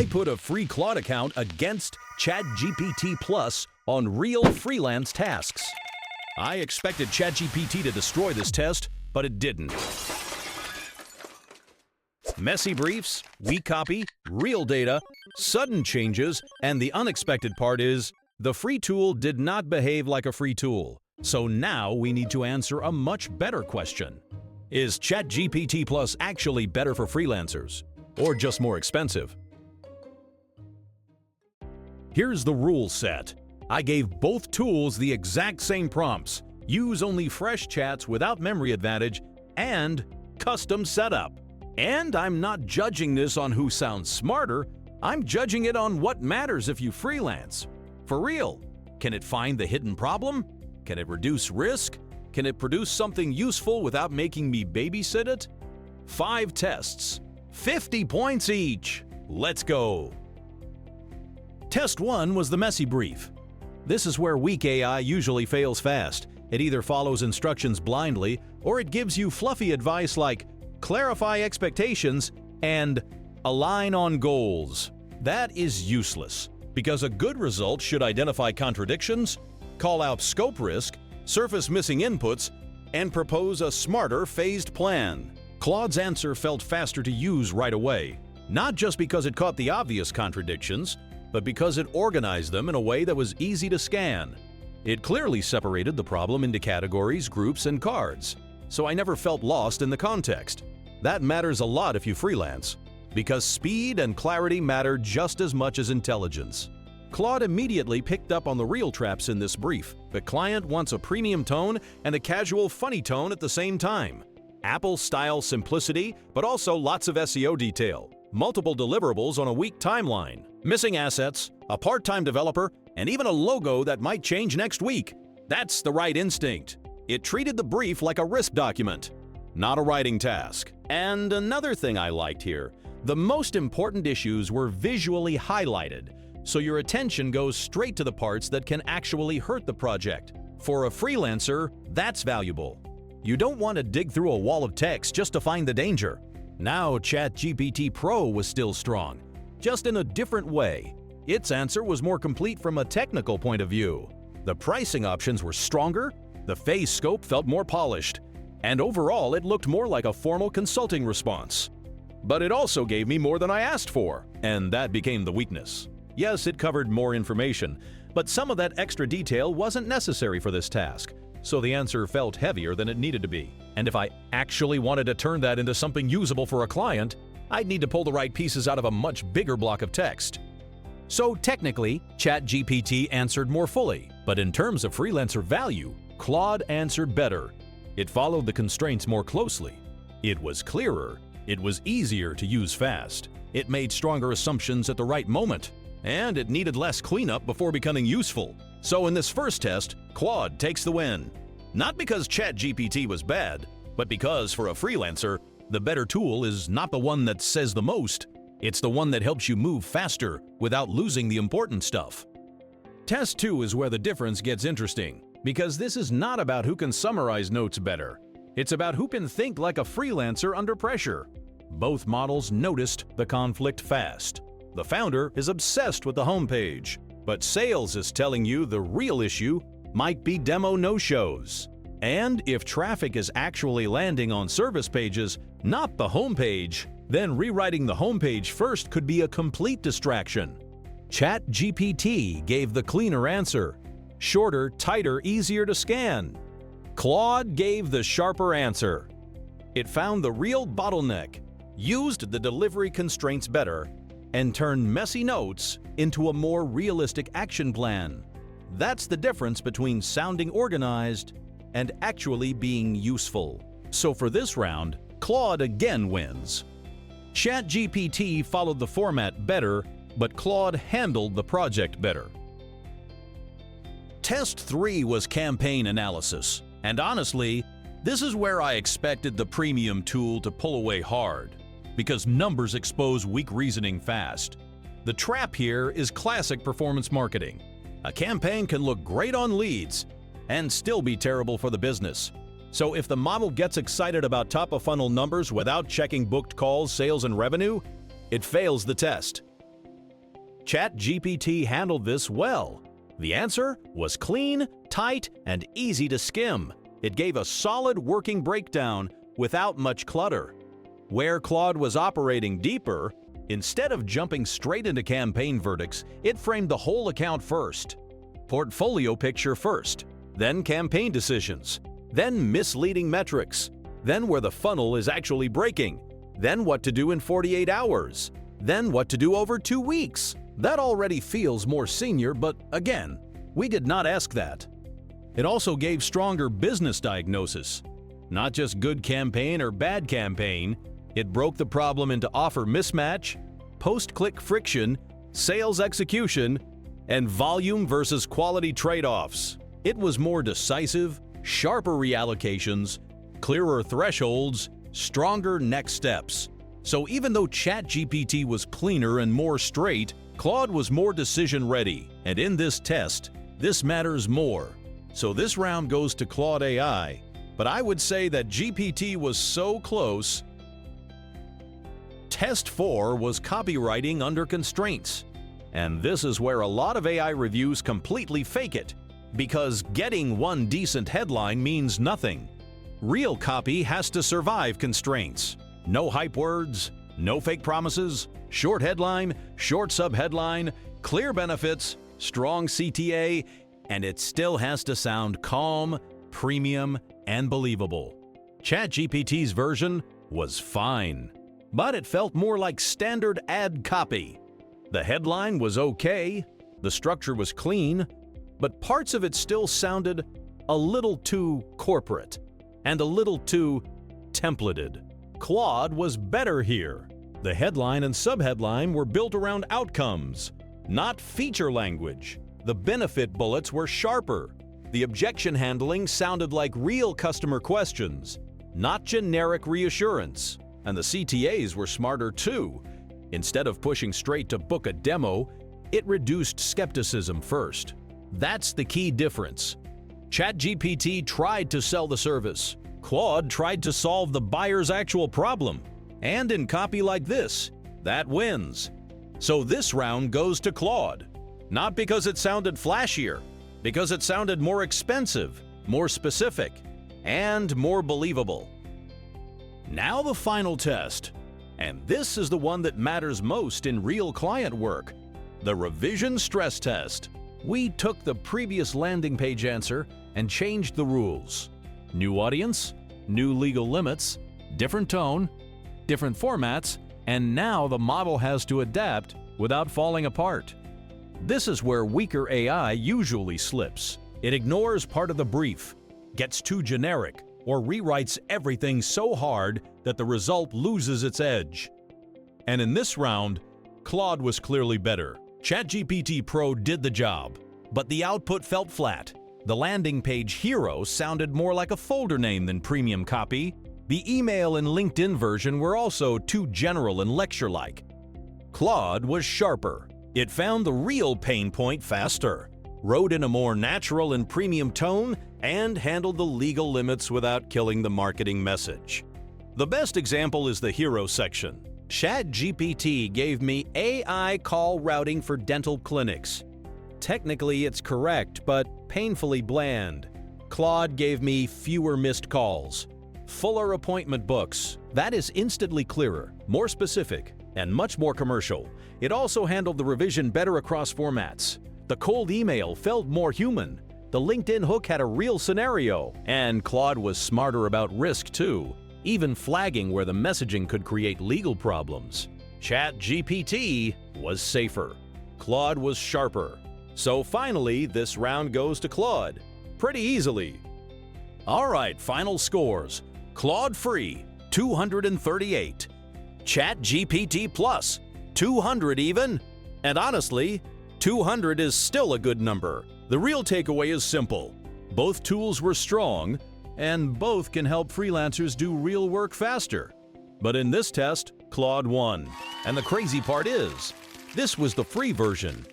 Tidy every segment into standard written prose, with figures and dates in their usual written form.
I put a free Claude account against ChatGPT Plus on real freelance tasks. I expected ChatGPT to destroy this test, but it didn't. Messy briefs, weak copy, real data, sudden changes, and the unexpected part is, the free tool did not behave like a free tool. So now we need to answer a much better question. Is ChatGPT Plus actually better for freelancers, or just more expensive? Here's the rule set. I gave both tools the exact same prompts, use only fresh chats without memory advantage, and custom setup. And I'm not judging this on who sounds smarter, I'm judging it on what matters if you freelance. For real, can it find the hidden problem? Can it reduce risk? Can it produce something useful without making me babysit it? 5 tests, 50 points each. Let's go. Test 1 was the messy brief. This is where weak AI usually fails fast. It either follows instructions blindly, or it gives you fluffy advice like clarify expectations and align on goals. That is useless, because a good result should identify contradictions, call out scope risk, surface missing inputs, and propose a smarter phased plan. Claude's answer felt faster to use right away, not just because it caught the obvious contradictions, but because it organized them in a way that was easy to scan. It clearly separated the problem into categories, groups, and cards, so I never felt lost in the context. That matters a lot if you freelance, because speed and clarity matter just as much as intelligence. Claude immediately picked up on the real traps in this brief. The client wants a premium tone and a casual funny tone at the same time. Apple-style simplicity, but also lots of SEO detail. Multiple deliverables on a weak timeline. Missing assets, a part-time developer, and even a logo that might change next week. That's the right instinct. It treated the brief like a risk document, not a writing task. And another thing I liked here, the most important issues were visually highlighted, so your attention goes straight to the parts that can actually hurt the project. For a freelancer, that's valuable. You don't want to dig through a wall of text just to find the danger. Now ChatGPT Pro was still strong, just in a different way. Its answer was more complete from a technical point of view. The pricing options were stronger, the phase scope felt more polished, and overall it looked more like a formal consulting response. But it also gave me more than I asked for, and that became the weakness. Yes, it covered more information, but some of that extra detail wasn't necessary for this task, so the answer felt heavier than it needed to be. And if I actually wanted to turn that into something usable for a client, I'd need to pull the right pieces out of a much bigger block of text. So technically, ChatGPT answered more fully, but in terms of freelancer value, Claude answered better. It followed the constraints more closely. It was clearer. It was easier to use fast. It made stronger assumptions at the right moment. And it needed less cleanup before becoming useful. So in this first test, Claude takes the win. Not because ChatGPT was bad, but because for a freelancer, the better tool is not the one that says the most. It's the one that helps you move faster without losing the important stuff. Test 2 is where the difference gets interesting, because this is not about who can summarize notes better. It's about who can think like a freelancer under pressure. Both models noticed the conflict fast. The founder is obsessed with the homepage, but sales is telling you the real issue might be demo no-shows. And if traffic is actually landing on service pages, not the homepage, then rewriting the homepage first could be a complete distraction. ChatGPT gave the cleaner answer. Shorter, tighter, easier to scan. Claude gave the sharper answer. It found the real bottleneck, used the delivery constraints better, and turned messy notes into a more realistic action plan. That's the difference between sounding organized and actually being useful. So for this round, Claude again wins. ChatGPT followed the format better, but Claude handled the project better. Test 3 was campaign analysis, and honestly, this is where I expected the premium tool to pull away hard, because numbers expose weak reasoning fast. The trap here is classic performance marketing. A campaign can look great on leads and still be terrible for the business. So if the model gets excited about top-of-funnel numbers without checking booked calls, sales, and revenue, it fails the test. ChatGPT handled this well. The answer was clean, tight, and easy to skim. It gave a solid working breakdown without much clutter. Where Claude was operating deeper, instead of jumping straight into campaign verdicts, it framed the whole account first. Portfolio picture first, then campaign decisions, then misleading metrics, then where the funnel is actually breaking, then what to do in 48 hours, then what to do over 2 weeks. That already feels more senior, but again, we did not ask that. It also gave stronger business diagnosis. Not just good campaign or bad campaign, it broke the problem into offer mismatch, post-click friction, sales execution, and volume versus quality trade-offs. It was more decisive, sharper reallocations, clearer thresholds, stronger next steps. So even though ChatGPT was cleaner and more straight, Claude was more decision-ready. And in this test, this matters more. So this round goes to Claude AI, but I would say that GPT was so close. Test 4 was copywriting under constraints. And this is where a lot of AI reviews completely fake it, because getting one decent headline means nothing. Real copy has to survive constraints. No hype words, no fake promises, short headline, short subheadline, clear benefits, strong CTA, and it still has to sound calm, premium, and believable. ChatGPT's version was fine, but it felt more like standard ad copy. The headline was okay, the structure was clean, but parts of it still sounded a little too corporate and a little too templated. Claude was better here. The headline and subheadline were built around outcomes, not feature language. The benefit bullets were sharper. The objection handling sounded like real customer questions, not generic reassurance. And the CTAs were smarter too. Instead of pushing straight to book a demo, it reduced skepticism first. That's the key difference. ChatGPT tried to sell the service. Claude tried to solve the buyer's actual problem. And in copy like this, that wins. So this round goes to Claude. Not because it sounded flashier, because it sounded more expensive, more specific, and more believable. Now the final test. And this is the one that matters most in real client work, the revision stress test. We took the previous landing page answer and changed the rules. New audience, new legal limits, different tone, different formats, and now the model has to adapt without falling apart. This is where weaker AI usually slips. It ignores part of the brief, gets too generic, or rewrites everything so hard that the result loses its edge. And in this round, Claude was clearly better. ChatGPT Pro did the job, but the output felt flat. The landing page hero sounded more like a folder name than premium copy. The email and LinkedIn version were also too general and lecture-like. Claude was sharper. It found the real pain point faster, wrote in a more natural and premium tone, and handled the legal limits without killing the marketing message. The best example is the hero section. ChatGPT gave me AI call routing for dental clinics. Technically, it's correct, but painfully bland. Claude gave me fewer missed calls, fuller appointment books. That is instantly clearer, more specific, and much more commercial. It also handled the revision better across formats. The cold email felt more human. The LinkedIn hook had a real scenario. And Claude was smarter about risk too, even flagging where the messaging could create legal problems. ChatGPT was safer. Claude was sharper. So finally, this round goes to Claude. Pretty easily. Alright, final scores. Claude Free, 238. ChatGPT Plus, 200 even. And honestly, 200 is still a good number. The real takeaway is simple. Both tools were strong, and both can help freelancers do real work faster. But in this test, Claude won. And the crazy part is, this was the free version.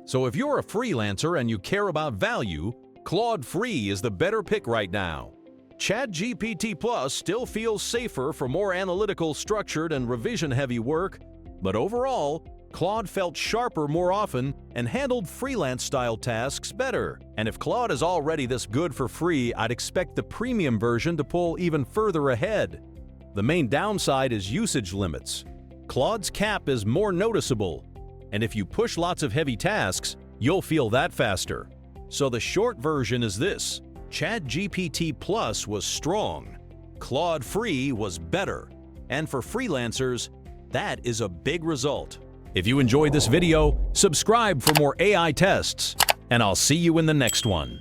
So if you're a freelancer and you care about value, Claude Free is the better pick right now. ChatGPT Plus still feels safer for more analytical, structured, and revision-heavy work, but overall, Claude felt sharper more often and handled freelance-style tasks better. And if Claude is already this good for free, I'd expect the premium version to pull even further ahead. The main downside is usage limits. Claude's cap is more noticeable, and if you push lots of heavy tasks, you'll feel that faster. So the short version is this: ChatGPT Plus was strong, Claude Free was better, and for freelancers, that is a big result. If you enjoyed this video, subscribe for more AI tests, and I'll see you in the next one.